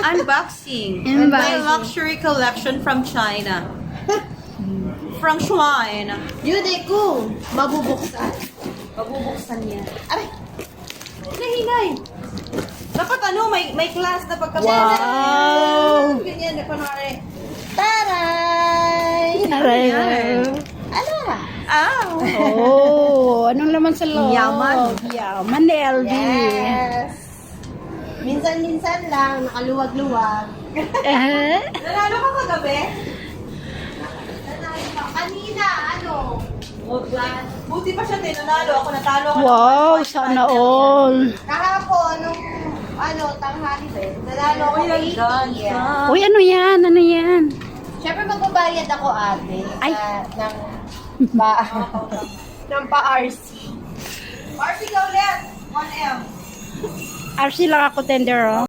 Unboxing. Unboxing. My luxury collection from China. From Shrine. Yun eh kung mabubuksan. Pabubuksan niya. Aray! Hinay. Dapat may class na pagka... Wow! Ganyan, kunwari. Taray! Aray. Ano? Oh, anong laman sa loob? Yaman. Yaman ni LD. Yes! Minsan-minsan lang, nakaluwag-luwag. Eh? Nanalo ka kagabi? Kanina, ano? Buti pa siya nanalo. Ako natalo ako. Wow, sana all. Kahapon, nung tanghali din, nanalo ako 80. Uy, ano yan? Ano yan? Siyempre magbabayad ako ate. Ay. Ng pa-RC. RC ka ulit. 1M. RC lang ako tender, oh.